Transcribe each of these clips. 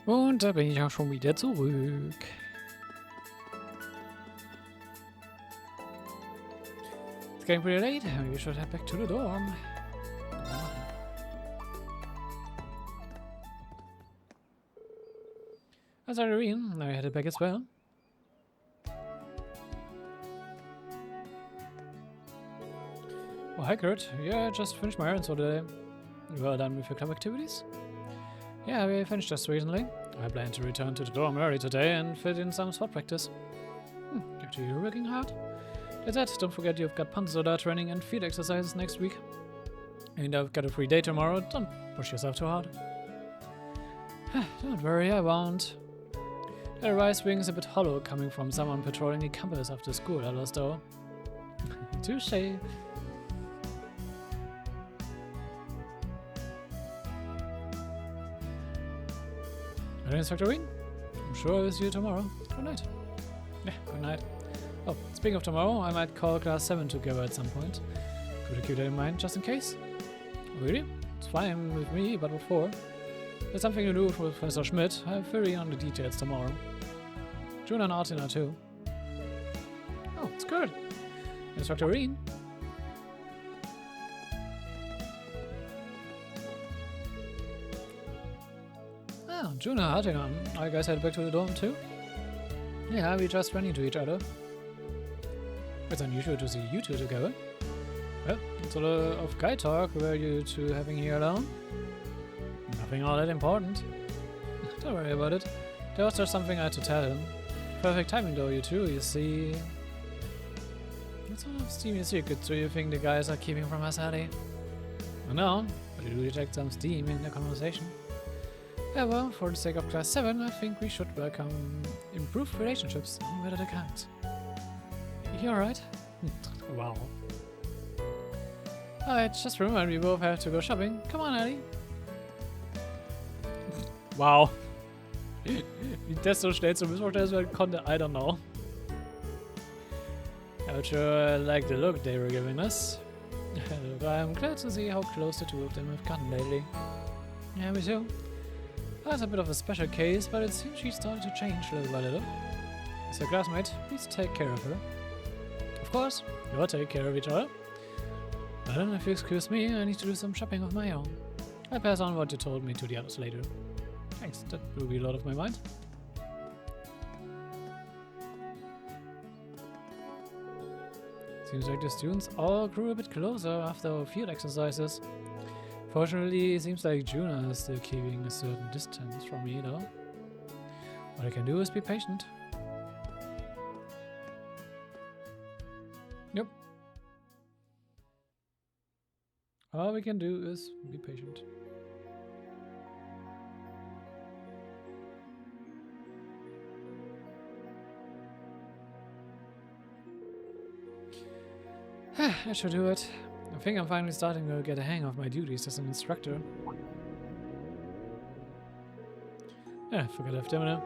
Und da bin ich auch schon wieder zurück. It's getting pretty late. We should head back to the dorm. As I read, I headed back as well. Oh, hi Kurt. Yeah, I just finished my errands for the day. You are done with your club activities? Yeah, we finished just recently. I plan to return to the dorm early today and fit in some sport practice. Good to you, working hard. That's it, don't forget you've got Panzersoda training and field exercises next week. And I've got a free day tomorrow, don't push yourself too hard. Don't worry, I won't. The rice ring is a bit hollow coming from someone patrolling the campus after school hours though. Touché. Inspector Wing? I'm sure I'll see you tomorrow. Good night. Yeah, good night. Oh, speaking of tomorrow, I might call Class 7 together at some point. Could you keep that in mind, just in case? Really? It's fine with me, but before. There's something to do with Professor Schmidt. I'll fill you on the details tomorrow. June and Artina too. Oh, it's good. Instructor Reen. Oh, June and Artina. Are you guys headed back to the dorm too? Yeah, we just ran into each other. It's unusual to see you two together. Well, it's a lot of guy talk were you two having here alone. Nothing all that important. Don't worry about it. There was just something I had to tell him. Perfect timing though, you two, you see. What sort of steamy secrets do you think the guys are keeping from us, Hardy? I know, but you do detect some steam in the conversation. Yeah, well, for the sake of Class 7, I think we should welcome improved relationships on whether it counts. You alright? Wow. Alright, just remember we both have to go shopping. Come on, Hardy. Wow. Wie das so schnell zum Missverständnis werden konnte, I don't know. I would sure like the look they were giving us. I'm glad to see how close the two of them have gotten lately. Yeah, me too. That's a bit of a special case, but it seems she started to change little by little. As your classmate, please take care of her. Of course, you'll take care of each other. But then, if you excuse me, I need to do some shopping of my own. I'll pass on what you told me to the others later. Thanks, that will be a lot of my mind. Seems like the students all grew a bit closer after our field exercises. Fortunately, it seems like Juna is still keeping a certain distance from me, though. What I can do is be patient. Yep. All we can do is be patient. That should do it. I think I'm finally starting to get a hang of my duties as an instructor. Yeah, forget I've dinner.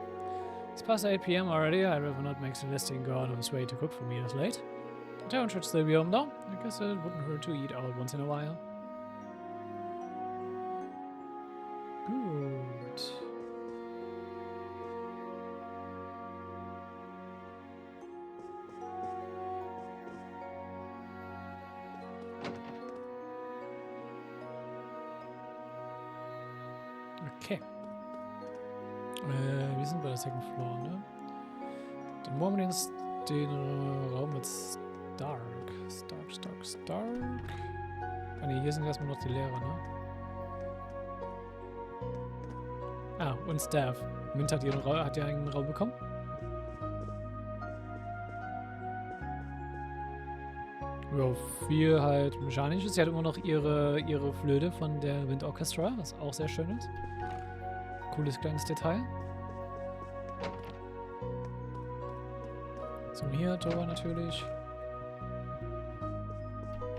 It's past 8 PM already. I'd rather not make Celestine go out of his way to cook for me this late. The town should still be home though. I guess it wouldn't hurt to eat out once in a while. Good. Okay. Wir sind bei der Second Floor, ne? Den Moment den Raum mit Stark. Stark. Ah ne, hier sind erstmal noch die Lehrer, ne? Ah, und Staff. Mint hat ihr einen Raum bekommen? Ja, viel halt Mechanisches. Sie hat immer noch ihre Flöte von der Wind Orchestra, was auch sehr schön ist. Cooles kleines Detail. So, hier Tor natürlich.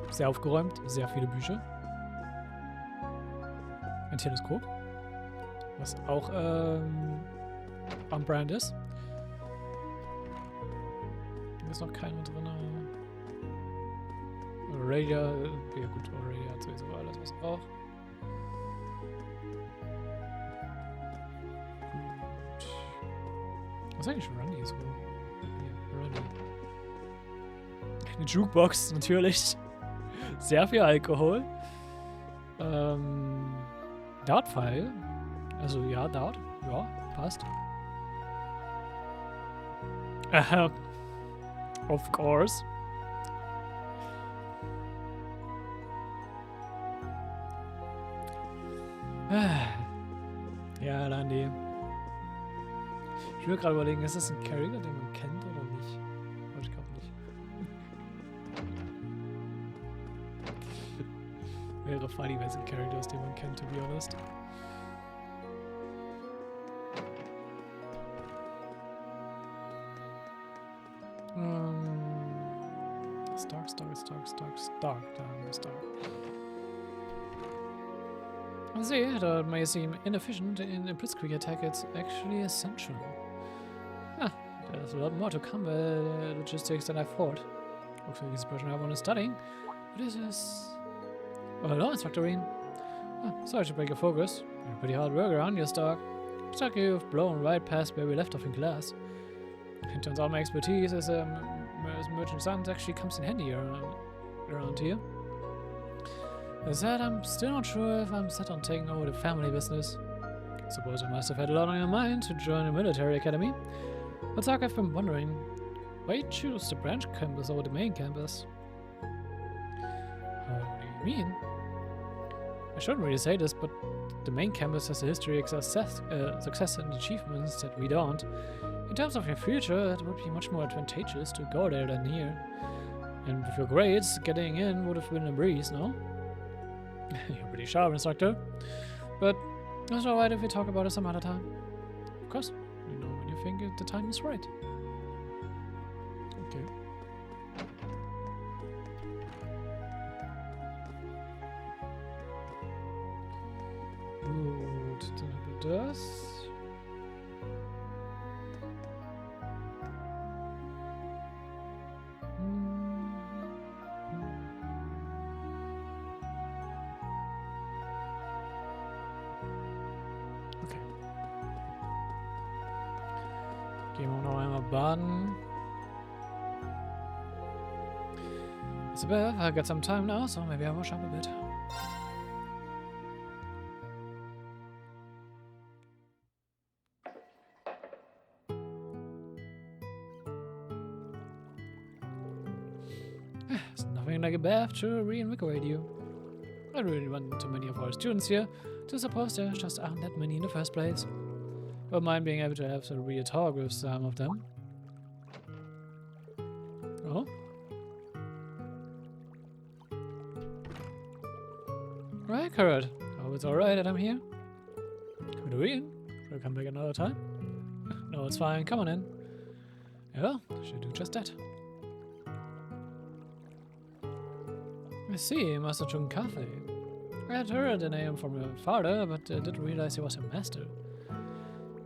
Sehr aufgeräumt, sehr viele Bücher. Ein Teleskop. Was auch on brand ist. Hier ist noch keiner drin. Radio, ja gut, Radio hat sowieso alles, was er braucht. Was ist eigentlich Randy so? Hier, Randy. Eine Jukebox, natürlich. Sehr viel Alkohol. Dart-Pfeil. Also ja, Dart. Ja, passt. Of course. Ja, Randy. Ich will gerade überlegen, ist das ein Charakter, den man kennt oder nicht? Aber ich glaube nicht. Wäre funny, wenn es ein Charakter ist, den man kennt, to be honest. Stark. I see, though it may seem inefficient in a blitzkrieg attack, it's actually essential. Ah, there's a lot more to come logistics than I thought. Looks like this person I want to studying. This is... Oh, hello, Instructor Reen. Oh, sorry to break your focus. You're a pretty hard worker, aren't you, Stark? Looks like you've blown right past where we left off in class. It turns out my expertise as a merchant science actually comes in handy around here. As I said, I'm still not sure if I'm set on taking over the family business. I suppose I must have had a lot on your mind to join a military academy. But Stark, I've been wondering, why you choose the branch campus over the main campus? How do you mean? I shouldn't really say this, but the main campus has a history of success and achievements that we don't. In terms of your future, it would be much more advantageous to go there than here. And with your grades, getting in would have been a breeze, no? You're pretty sharp, Instructor. But it's alright if we talk about it some other time. Of course, you know when you think the time is right. Okay. Gut, dann haben wir das. Gehen wir noch einmal baden. It's about, I got some time now, so maybe I'll wash up a bit. There's nothing like a bath to reinvigorate you. I really run too many of our students here to suppose there just aren't that many in the first place. Don't mind being able to have a real talk with some of them. Oh? Right, Kurt. Oh, it's alright that I'm here. Come to in. We'll come back another time. No, it's fine. Come on in. Yeah, I should do just that. I see, you must have drunk coffee. I had heard the name from your father, but didn't realize he was a master.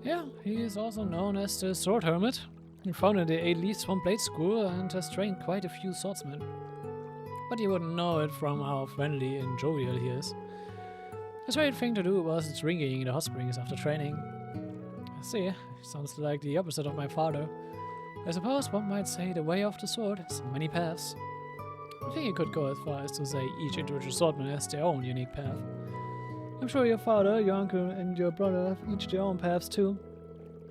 Yeah, he is also known as the Sword Hermit. He founded at least one blade school and has trained quite a few swordsmen. But you wouldn't know it from how friendly and jovial he is. His favorite thing to do was drinking in the hot springs after training. I see, sounds like the opposite of my father. I suppose one might say the way of the sword has many paths. I think you could go as far as to say each individual swordman has their own unique path. I'm sure your father, your uncle, and your brother have each their own paths too.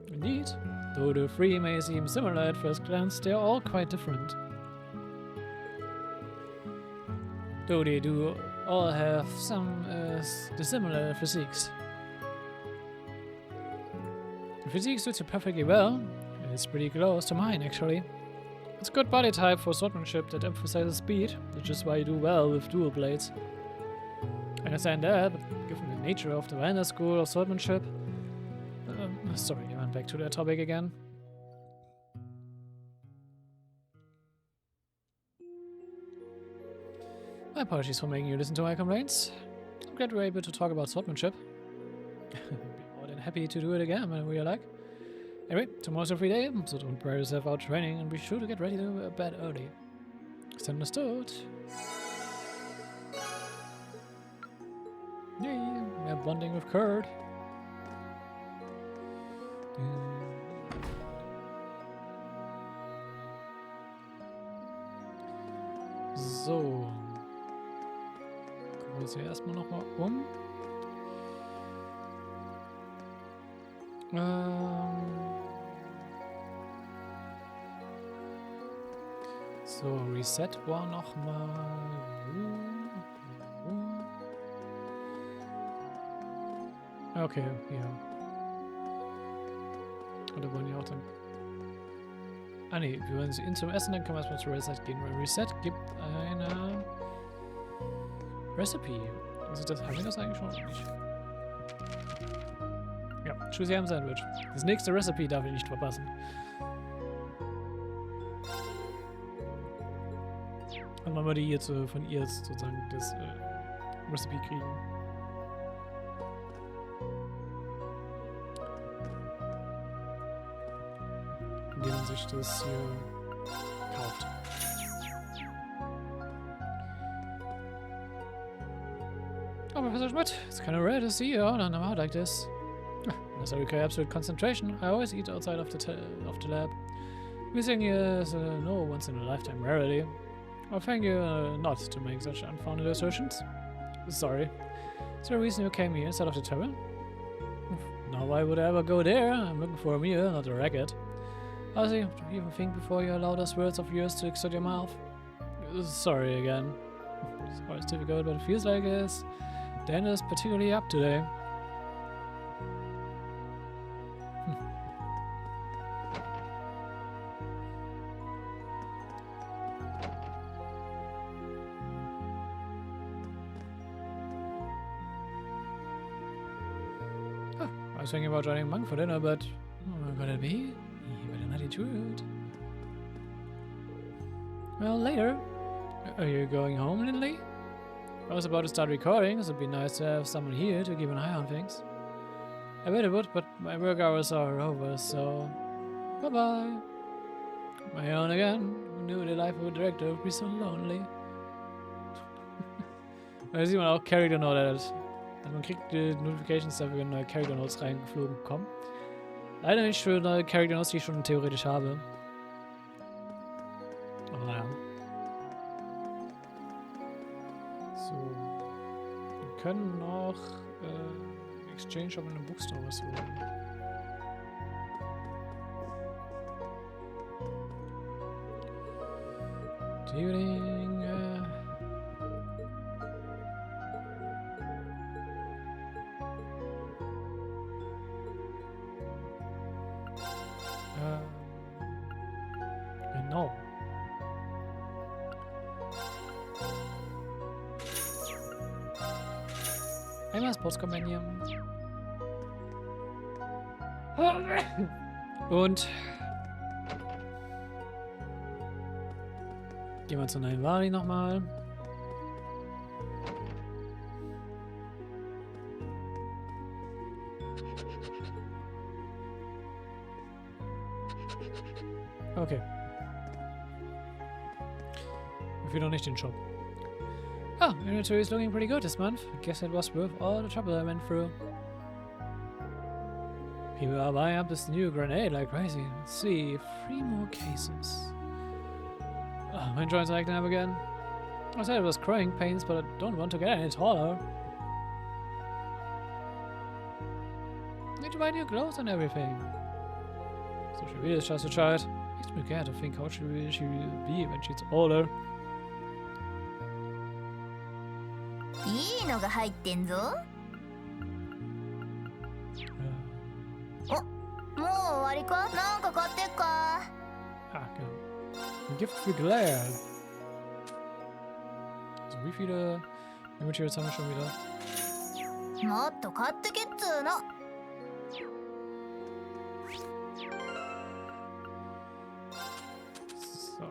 Indeed, though the three may seem similar at first glance, they are all quite different. Though they do all have some dissimilar physiques. The physique suits you perfectly well. It's pretty close to mine, actually. It's a good body type for swordsmanship that emphasizes speed, which is why you do well with dual blades. I understand that, but given the nature of the Wiener school of swordsmanship... sorry, I went back to that topic again. My apologies for making you listen to my complaints. I'm glad we're able to talk about swordsmanship. I'd be more than happy to do it again whenever you like. Anyway, tomorrow's a free day, so don't wear yourself out training and be sure to get ready to bed early. It's understood. Yay, we're bonding with Kurt. So. Gucken wir uns hier erstmal nochmal um. So, Reset war nochmal. Okay, hier. Oder wollen die auch dann. Ah ne, wir wollen sie in zum Essen, dann können wir erstmal zu Reset gehen, weil Reset gibt eine Recipe. Also das haben wir das eigentlich schon nicht. Ja, Choose Your Sandwich. Das nächste Recipe darf ich nicht verpassen. Und wenn wir die jetzt von ihr jetzt sozusagen das Recipe kriegen. Indem man sich das hier kauft. Oh, Professor Schmidt, it's kind of rare to see you on a night like this. Unless I require absolute concentration, I always eat outside of the lab. Missing you is no once-in-a-lifetime rarity. Oh, thank you not to make such unfounded assertions. Sorry. Is there a reason you came here instead of the tavern? Now why would I ever go there? I'm looking for a meal, not a racket. Ozzy, do you even think before you allow those words of yours to exit your mouth? Sorry again. Sorry, it's difficult, but it feels like Dan is particularly up today. I was thinking about joining Monk for dinner, but could it be? He better not intrude. Well, later. Are you going home, Lindley? I was about to start recording, so it'd be nice to have someone here to keep an eye on things. I bet it would, but my work hours are over, so bye-bye. My own again. Who knew the life of a director would be so lonely? Da sieht man auch Character Notes. Also man kriegt die Notifications dafür, wenn neue Character Notes reingeflogen kommen. Leider nicht für neue Character Notes, die ich schon theoretisch habe. Aber naja. So. Wir können noch Exchange aber in einem Bookstore was holen. Dealing, genau. Einmal das Postkompendium. Und gehen wir zur neuen Wari nochmal. Okay. Ich will noch nicht den Shop. Oh, inventory is looking pretty good this month. I guess it was worth all the trouble I went through. People are buying up this new grenade like crazy. Let's see, 3 more cases. Oh, my joints are acting up again. I said it was growing pains, but I don't want to get any taller. Need to buy new clothes and everything. So she really is just a child. Makes me scared to think how she will be when she's older. いいのが入ってんぞ。お、もう終わりか？なんか買ってっか？ Ah, genau. Ein Gift für Glare. Also wie viele Materials haben wir schon wieder? もっと買ってけっつーの。So.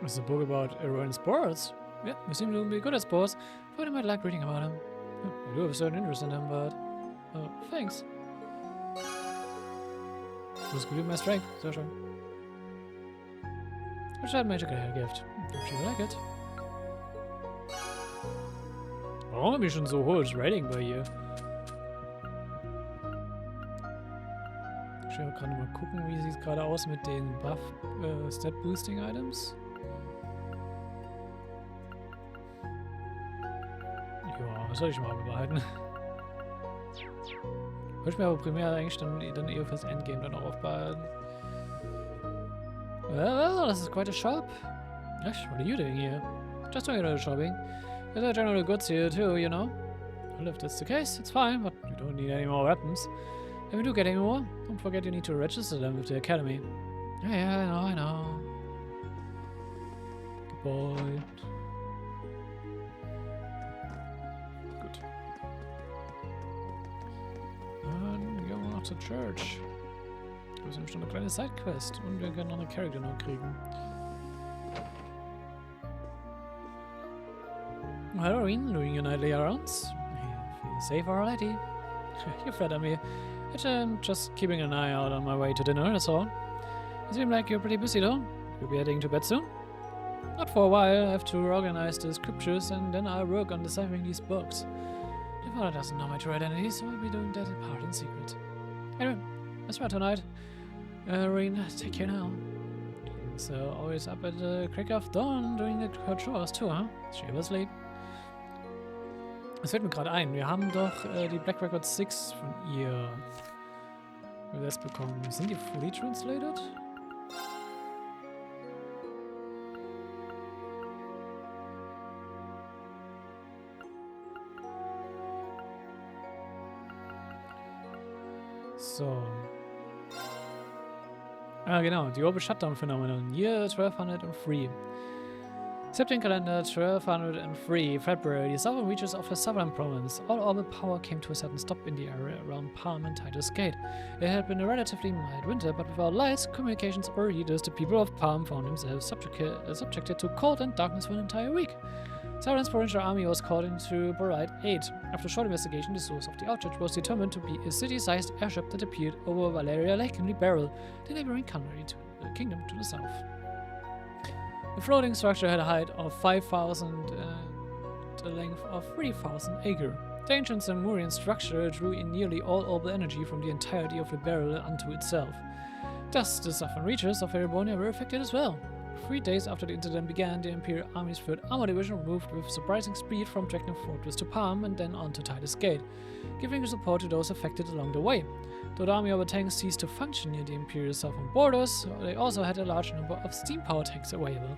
This is a book about Erebonia sports. Yeah, you seem to be good at sports. Thought I might like reading about them. I do have a certain interest in them, but... Oh, thanks. Was good with my strength, sehr schön. I should have made a gift. Hope she will like it. Warum habe ich schon so hohes Rating bei ihr? ich auch gerade mal gucken, wie sieht es gerade aus mit den Buff Stat Boosting Items. Ja, das soll ich mal behalten. Würde ich mir aber primär eigentlich dann eher fürs Endgame dann auch aufbehalten. Well, this is quite a shop. Gosh, what are you doing here? Just doing a little shopping. There's a general goods here too, you know. Well, if that's the case, it's fine, but you don't need any more weapons. If you do get any more, don't forget you need to register them with the academy. Yeah, I know. Good boy. Gut. Dann gehen wir noch zur Church. Da ist nämlich noch eine kleine Sidequest und wir können noch eine Character noch kriegen. Halloween, doing your nightly errands. Feel safe already. You flatter me. I'm just keeping an eye out on my way to dinner, that's all. You seem like you're pretty busy though. You'll be heading to bed soon? Not for a while. I have to organize the scriptures and then I'll work on deciphering these books. The father doesn't know my true identity, so I'll be doing that part in secret. Anyway, that's right tonight. Rain, take care now. So always up at the crack of dawn doing her chores too, huh? She ever sleep? Es fällt mir gerade ein, wir haben doch die Black Record 6 von ihr übersetzt bekommen. Sind die fully translated? So. Ah, genau, die Orbital Shutdown Phenomenon. Year 1203. September-calendar 1203, February. The southern reaches of the southern province. All orbital power came to a sudden stop in the area around Palm and Titus Gate. It had been a relatively mild winter, but without lights, communications, or heaters, the people of Palm found themselves subjected to cold and darkness for an entire week. Siren's provincial army was called in to provide aid. After a short investigation, the source of the outage was determined to be a city-sized airship that appeared over Valeria Lake in Liberal, the neighboring kingdom to the south. The floating structure had a height of 5,000 and a length of 3,000 acre. The ancient Samurian structure drew in nearly all orbital energy from the entirety of the barrel unto itself. Thus, the southern reaches of Erebonia were affected as well. 3 days after the incident began, the Imperial Army's 3rd Armor Division moved with surprising speed from Draconic Fortress to Palm and then on to Titus Gate, giving support to those affected along the way. Though the army of tanks ceased to function near the Imperial southern borders, they also had a large number of steam power tanks available.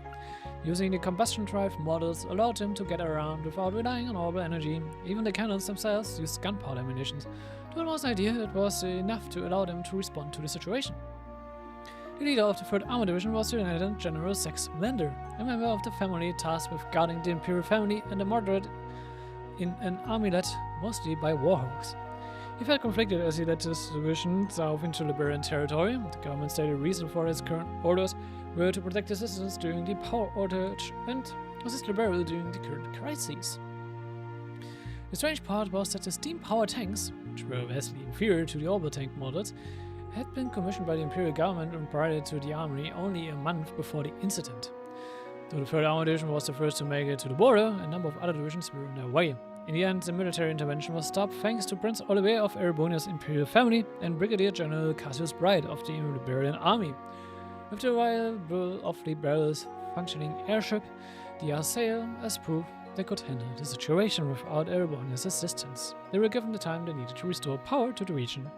Using the combustion drive models allowed them to get around without relying on orbital energy. Even the cannons themselves used gunpowder munitions. To almost an idea, it was enough to allow them to respond to the situation. The leader of the 3rd Armor Division was Lieutenant General Sex Lander, a member of the family tasked with guarding the Imperial family and a moderate in an army led mostly by warhawks. He felt conflicted as he led this division south into Liberian territory. The government stated reason for its current orders were to protect the citizens during the power outage and assist Liberia during the current crises. The strange part was that the steam power tanks, which were vastly inferior to the orbital tank models, had been commissioned by the Imperial government and provided to the army only a month before the incident. Though the 3rd Armor Division was the first to make it to the border, a number of other divisions were on their way. In the end, the military intervention was stopped thanks to Prince Oliver of Erebonia's imperial family and Brigadier General Cassius Bright of the Liberian army. With the arrival of Liberal's functioning airship, the Arsail, as proof they could handle the situation without Erebonia's assistance. They were given the time they needed to restore power to the region.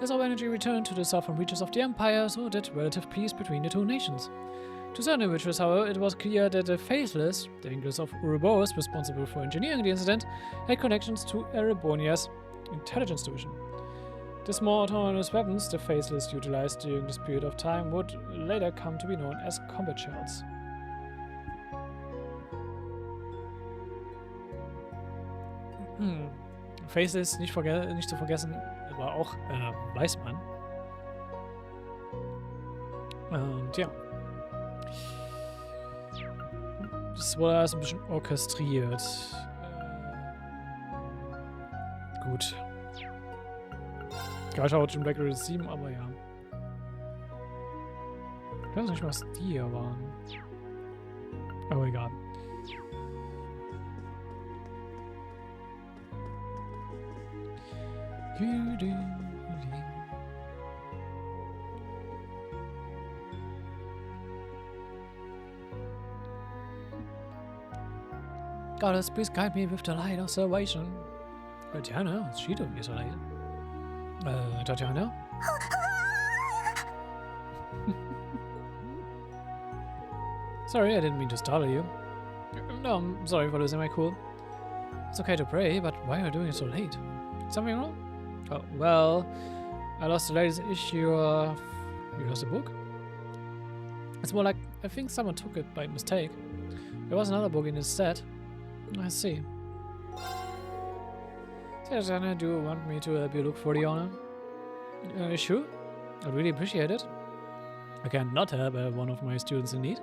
As our energy returned to the southern reaches of the Empire, so did relative peace between the two nations. To certain individuals, however, it was clear that the Faithless, the English of Ouroboros responsible for engineering the incident, had connections to Erebonia's intelligence division. The small autonomous weapons the Faithless utilized during this period of time would later come to be known as combat shells. Faithless, nicht zu vergessen, war auch Weißmann. Und ja. Das wurde alles ein bisschen orchestriert. Gut. Gleich auch den Black Record 7, aber ja. Ich weiß nicht, was die hier waren. Aber egal. Goddess, please guide me with the light of salvation. Tatiana, what's she doing here so late? Tatiana? Sorry, I didn't mean to startle you. No, I'm sorry for losing my cool. It's okay to pray, but why are you doing it so late? Something wrong? Oh, well, I lost the latest issue of... You lost a book? It's more like, I think someone took it by mistake. There was another book in its stead. I see. Tatiana, do you want me to help you look for the honor? Sure. I'd really appreciate it. I can't not help one of my students in need.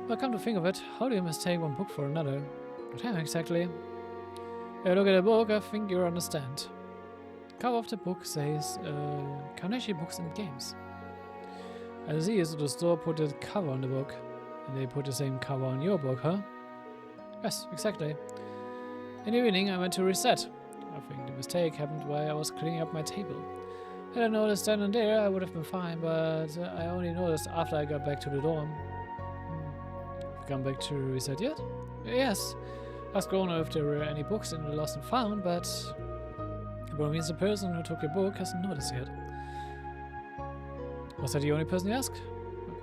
But come to think of it, how do you mistake one book for another? Yeah, exactly. If you look at the book, I think you'll understand. Cover of the book says, Carnegie Books and Games. I see, so the store put a cover on the book. And they put the same cover on your book, huh? Yes, exactly. In the evening, I went to reset. I think the mistake happened while I was cleaning up my table. Had I noticed then and there, I would have been fine, but I only noticed after I got back to the dorm. Come back to reset yet? Yes. Asked Rona if there were any books in the lost and found, but it means the person who took your book hasn't noticed yet. Was that the only person you asked?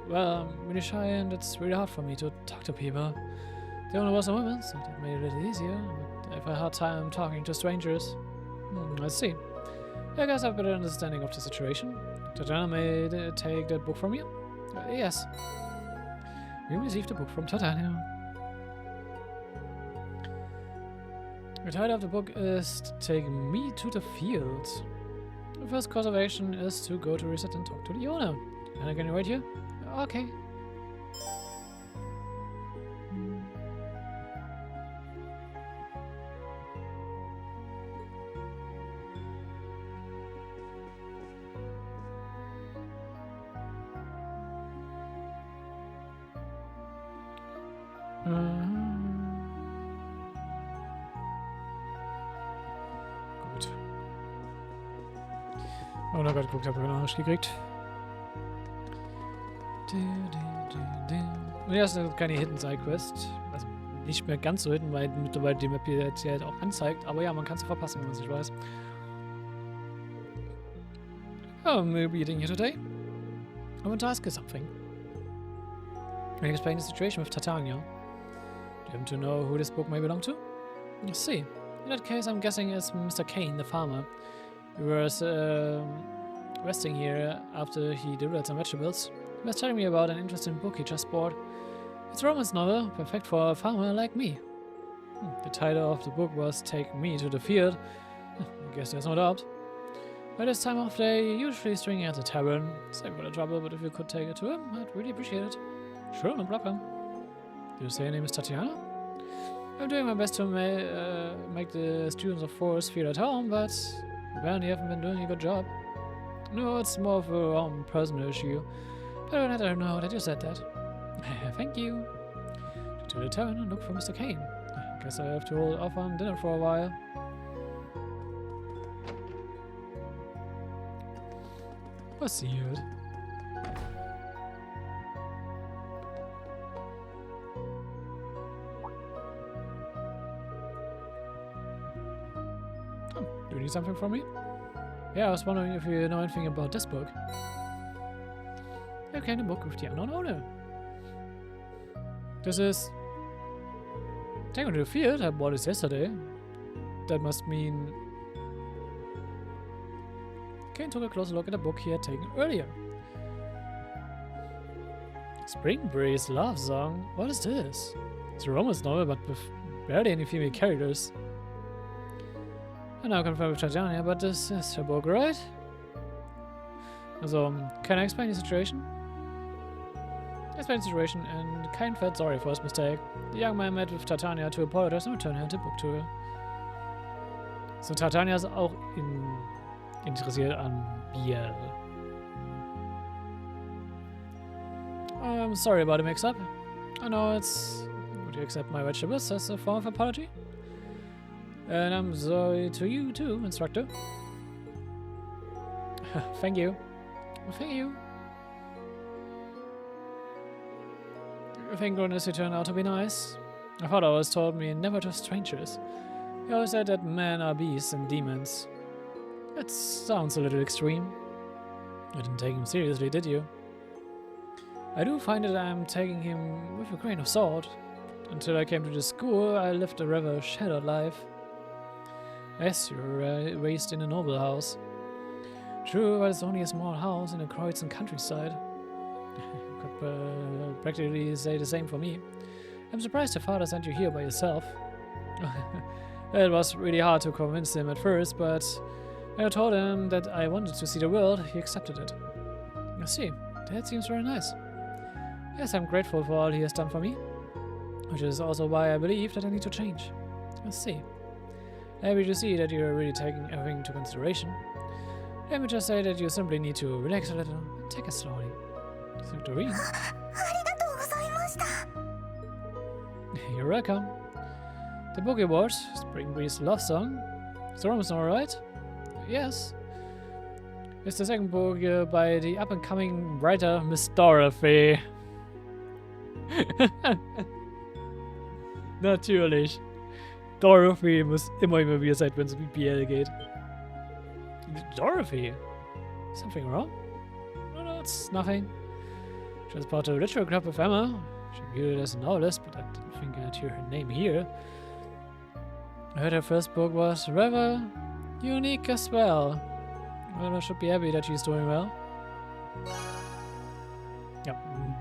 Well, I'm really shy and it's really hard for me to talk to people. The owner was a woman, so that made it a little easier, but I've had a hard time talking to strangers. I see. I guess I have a better understanding of the situation. Tatiana may take that book from you? Yes. You received a book from Tatiana. The title of the book is Take Me to the Field. The first course of action is to go to reset and talk to the owner. And can you wait here? Okay. Gut. Oh, noch gerade geguckt, habe ich noch nicht gekriegt. Und ja, ist keine Hidden Side Quest. Also nicht mehr ganz so hidden, weil mittlerweile die Map hier jetzt halt auch anzeigt. Aber ja, man kann es verpassen, wenn man es nicht weiß. Oh, we'll be eating here today. I want to ask you something. Can you explain the situation with Titania? Do you happen to know who this book may belong to? I see. In that case, I'm guessing it's Mr. Kane, the farmer. He was resting here after he delivered some vegetables. He was telling me about an interesting book he just bought. It's a romance novel, perfect for a farmer like me. The title of the book was Take Me to the Field. I guess there's no doubt. By this time of day, usually stringing at the tavern. Sorry for the trouble, but if you could take it to him, I'd really appreciate it. Sure, no problem. Did you say your name is Tatiana? I'm doing my best to make the students of Forest feel at home, but apparently you haven't been doing a good job. No, it's more of a personal issue. But I let her know that you said that. Thank you. To the tavern and look for Mr. Kane. Guess I have to hold off on dinner for a while. Passiert. Oh, do you need something from me? Yeah, I was wondering if you know anything about this book. Okay, the book with the unknown owner. This is... Take Me to the Field. I bought this yesterday. That must mean... Kane took a closer look at the book he had taken earlier. Spring Breeze Love Song? What is this? It's a romance novel, but with barely any female characters. I now confirm with Tatiana, but this is her book, right? So, can I explain the situation? Explain the situation, and Kane felt sorry for his mistake. The young man met with Tatiana to apologize and return the book to her. So, Tatiana ist auch interessiert an Bier. I'm sorry about the mix-up. I know it's... Would you accept my vegetables as a form of apology? And I'm sorry to you too, instructor. Thank you. Well, thank you. I think Ronus turned out to be nice. My father always told me never trust strangers. He always said that men are beasts and demons. That sounds a little extreme. You didn't take him seriously, did you? I do find that I'm taking him with a grain of salt. Until I came to this school, I lived a rather shattered life. Yes, you were raised in a noble house. True, but it's only a small house in a Croatian countryside. You could practically say the same for me. I'm surprised your father sent you here by yourself. It was really hard to convince him at first, but when I told him that I wanted to see the world, he accepted it. I see, that seems very nice. Yes, I'm grateful for all he has done for me, which is also why I believe that I need to change. I see. Happy to see that you're really taking everything into consideration. Let me just say that you simply need to relax a little and take it slowly. Thank you, Doreen. You're welcome. The book you watched, Spring Breeze Love Song. Is the romance alright? Yes. It's the second book by the up-and-coming writer Miss Dorothy. Natürlich. Dorothy muss immer involviert sein, wenn es um BL geht. Dorothy? Something wrong? No, it's nothing. She was part of a literary club with Emma. She viewed it as a novelist, but I didn't think I'd hear her name here. I heard her first book was rather unique as well. Well, I should be happy that she's doing well. Ja,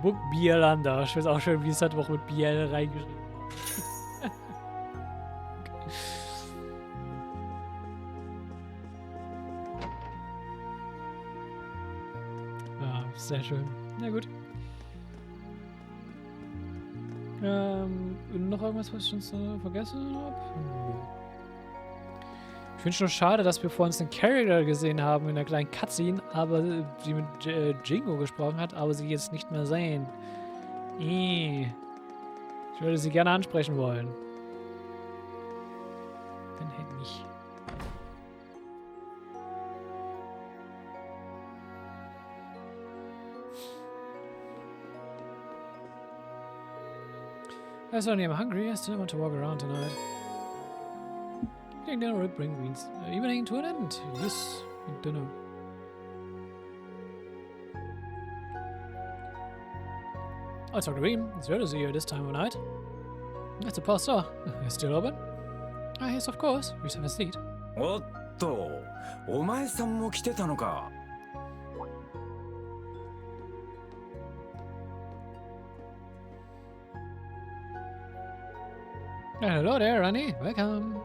Book Bielander. Ich weiß auch schon, wie es halt auch mit Biel reingeschrieben hat. Ah, sehr schön. Na gut. Noch irgendwas, was ich schon vergessen habe? Ich finde es schon schade, dass wir vor uns den Character gesehen haben in der kleinen Cutscene, aber die mit Jingo gesprochen hat, aber sie jetzt nicht mehr sehen. Ich würde sie gerne ansprechen wollen. Dann halt nicht. I certainly am hungry. I still want to walk around tonight. Eating dinner will bring Green's evening to an end. Yes, dinner. Oh, it's Green. It's rare to see you this time of night. It's a past store. It's still open? Ah, yes, of course. Please have a seat. おっと、お前さんも来てたのか。Hello there, Ronnie. Welcome.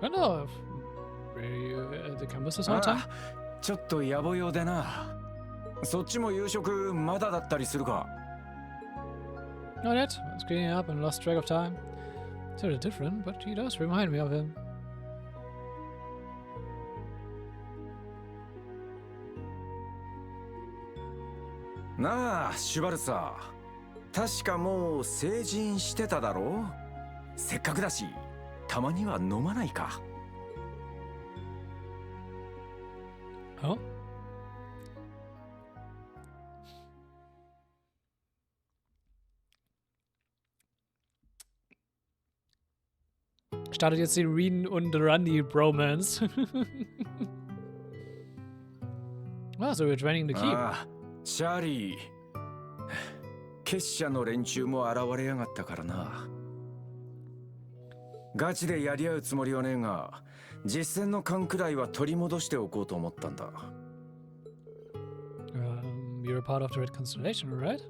Hello. Were you at the campus this whole time? ちょっと野暮用でな。そっちも夕食まだだったりするか。Not yet. I was cleaning up and lost track of time. It's a little different, but he does remind me of him. なあ、シュバルサー。確かもう成人してただろう。せっかくだし、たまには飲まないか。Oh? Startet jetzt die Reen und Randy Bromance. Oh, so we're training the keep. ああ、シャーリー。結社の連中も現れやがったからな。ガチでやり合うつもりはねえが、実戦の勘くらいは取り戻しておこうと思ったんだ。You're a part of the Red Constellation, right?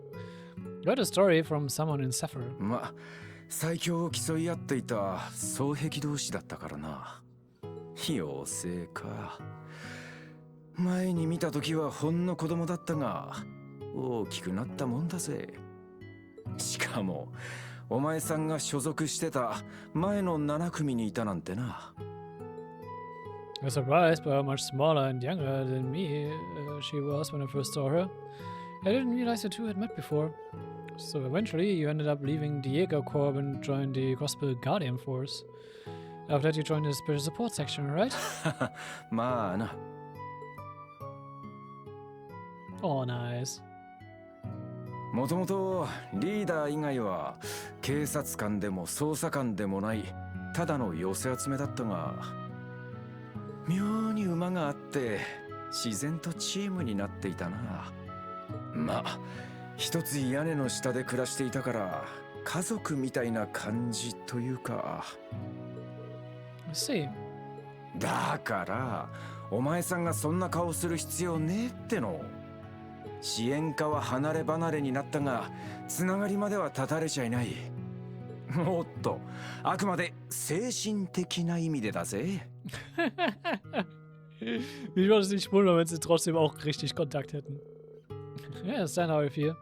You heard a story from someone in Zephyr. ま、最強を競い合っていた双璧同士だったからな。妖精か。前に見た時はほんの子供だったが、大きくなったもんだぜ。しかも、お前さんが所属してた前の7組にいたなんてな。I was surprised by how much smaller and younger than me she was when I first saw her. I didn't realize the two had met before. So eventually you ended up leaving the Jäger Corps and joined the Gospel Guardian Force. After that you joined the Special Support Section, right? まあな。Oh, nice. もともとリーダー以外は警察官でも捜査官でもないただの寄せ集めだったが、妙に馬があって自然とチームになっていたな。まあ一つ屋根の下で暮らしていたから家族みたいな感じというか。だからお前さんがそんな顔する必要ねえっての。支援家は離れ離れになったがつながりまでは断たれちゃいない。おっと、あくまで精神的な意味でだぜ。Mich würde es nicht wundern, wenn sie trotzdem auch richtig Kontakt hätten. Ja, das ist dein Auge 4.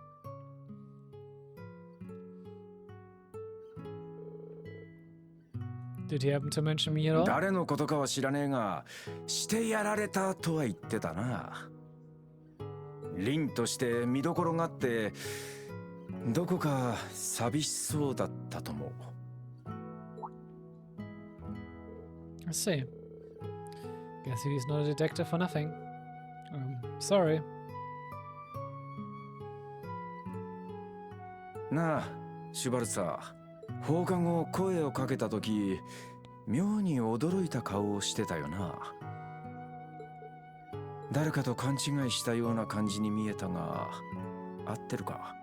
Did he happen to mention me at all? 誰のことかは知らねえが、してやられたとは言ってたな。凛として見どころがあって、どこか寂しそうだったとも。I see. Guess he's not a detective for nothing. Sorry. なあ、シュバルツァ。放課後声をかけたとき、妙に驚いた顔をしてたよな。誰かと勘違いしたような感じに見えたが、合ってるか？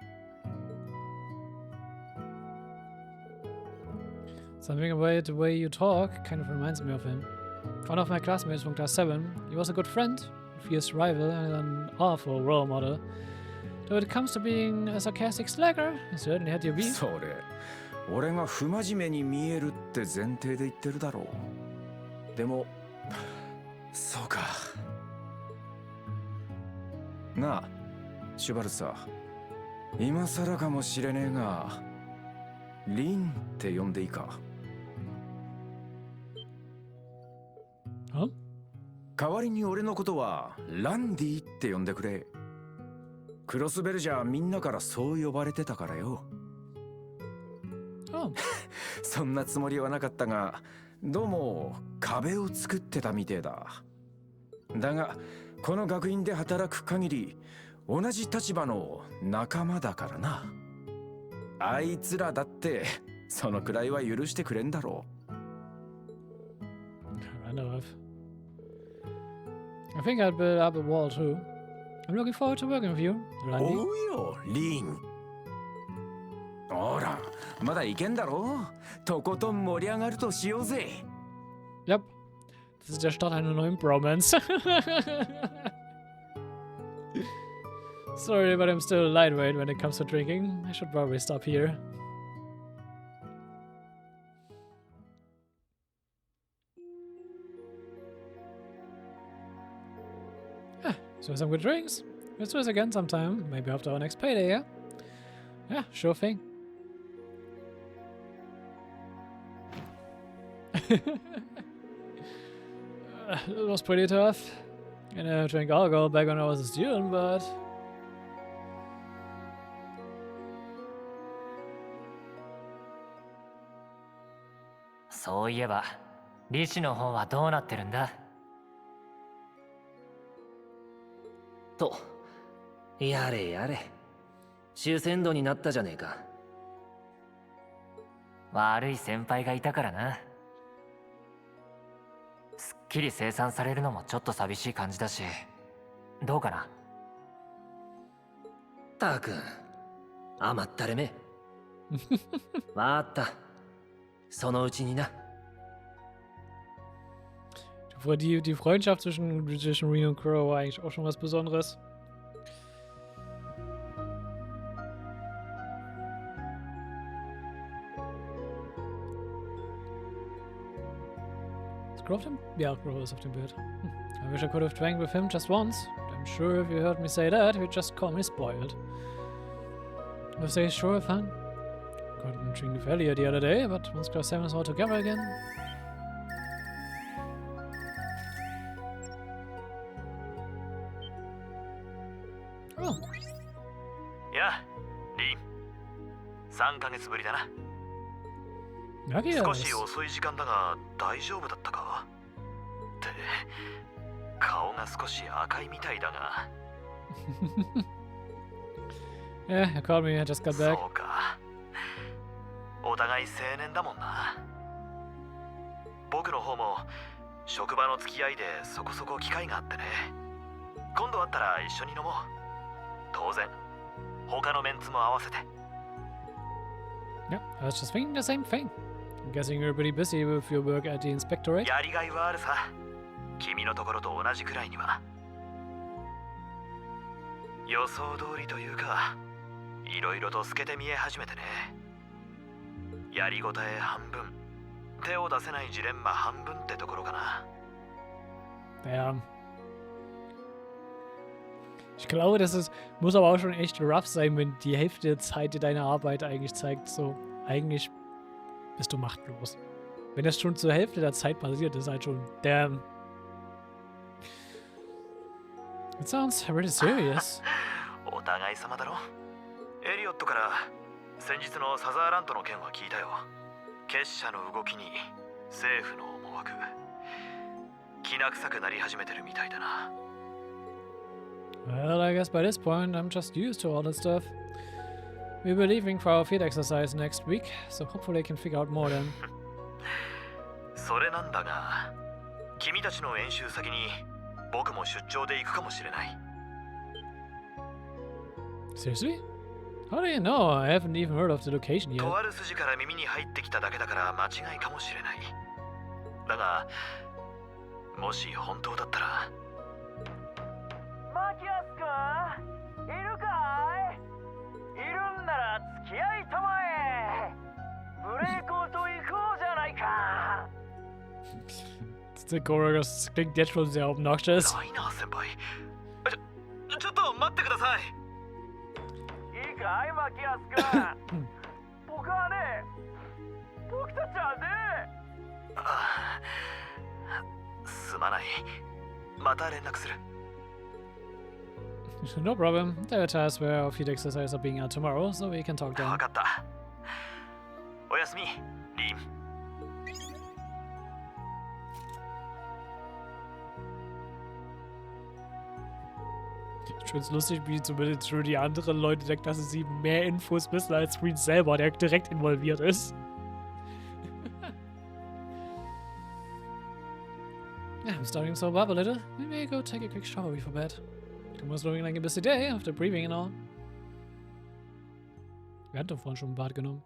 Something about the way you talk kind of reminds me of him. One of my classmates from Class 7, he was a good friend, a fierce rival, and an awful role model. Though it comes to being a sarcastic slacker, he certainly had your beat. それ、俺が不真面目に見えるって前提で言ってるだろう。でも、そうか。なあ、シュバルツァ。今更かもしれねえが、リンって呼んでいいか？代わりに俺のことはランディって呼んでくれ。クロスベルじゃみんなからそう呼ばれてたからよ。そんなつもりはなかったが、どうも壁を作ってたみてえだ。だがこの学院で働く限り同じ立場の仲間だからな。あいつらだってそのくらいは許してくれんだろう。I think I'd build up a wall too. I'm looking forward to working with you, Randy. おうよ、リン。ほら、まだいけんだろ。とことん盛り上がるとしようぜ。Yep. Das ist der Start einer neuen Bromance. Sorry, but I'm still a lightweight when it comes to drinking. I should probably stop here. So some good drinks. Let's do this again sometime. Maybe after our next payday, yeah? Yeah, sure thing. It was pretty tough. I drank alcohol back when I was a student, but... そういえば、リシの方はどうなってるんだ？と、やれやれ。終戦度になったじゃねえか。悪い先輩がいたからな。すっきり清算されるのもちょっと寂しい感じだし、どうかな？たくん、甘ったれめ。わかった。そのうちにな。Die Freundschaft zwischen Reno und Crow war eigentlich auch schon was Besonderes. Is Crow auf dem? Ja, Crow ist auf dem Bild. I wish I could have drank with him just once. But I'm sure if you heard me say that, you'd just call me spoiled. If they sure fun. Couldn't drink with Elliot the other day, but once Class 7 is all together again. Oh. や、リン。3ヶ月ぶりだな。少し遅い時間だが大丈夫だったか？って顔が少し赤いみたいだが。Yeah, he called me. I just got back. そうか。お互い青年だもんな。僕の方も職場の付き合いでそこそこ機会があってね。今度会ったら一緒に飲もう。当然、他のメンツも合わせて。Yeah, I was just thinking the same thing. I'm guessing you're pretty busy with your work at the inspectorate. やりがいはあるさ。君のところと同じくらいには。予想通りというか、いろいろと透けて見え始めてね。やりごたえ半分、手を出せないジレンマ半分ってところかな。Ja. Ich glaube, muss aber auch schon echt rough sein, wenn die Hälfte der Zeit dir deine Arbeit eigentlich zeigt, so, eigentlich bist du machtlos. Wenn das schon zur Hälfte der Zeit passiert, ist halt schon, damn. It sounds really serious. お互い様だろ。エリオットから先日のサザーランドの件は聞いたよ。結社の動きに政府の思惑、きな臭くなり始めてるみたいだな。Well, I guess by this point, I'm just used to all this stuff. We'll be leaving for our field exercise next week, so hopefully I can figure out more then. それなんだが、君たちの演習先に僕も出張で行くかもしれない。Seriously? How do you know? I haven't even heard of the location yet. とある筋から耳に入ってきただけだから間違いかもしれない。だが、もし本当だったら。マキアス君、いるかい？いるんなら付き合いたまえ。ブレイクと行こうじゃないか。Der Chorus klingt jetzt schon sehr obnoxious. ないな、先輩。ちょっと待ってください。いいかい、マキアス君。僕はね、僕たちはね。すまない。また連絡する。No problem. There are tasks where our field exercises are being held tomorrow, so we can talk then. わかった。おやすみ、リン。Ich finde es lustig, wie zumindest schon die anderen Leute denken, dass sie mehr Infos wissen als Green selber, der direkt involviert ist. Yeah, I'm starting to sober up a little. Maybe go take a quick shower before bed. Tomorrow's looking like a busy day after breathing and all. Wir hatten doch vorhin schon ein Bad genommen.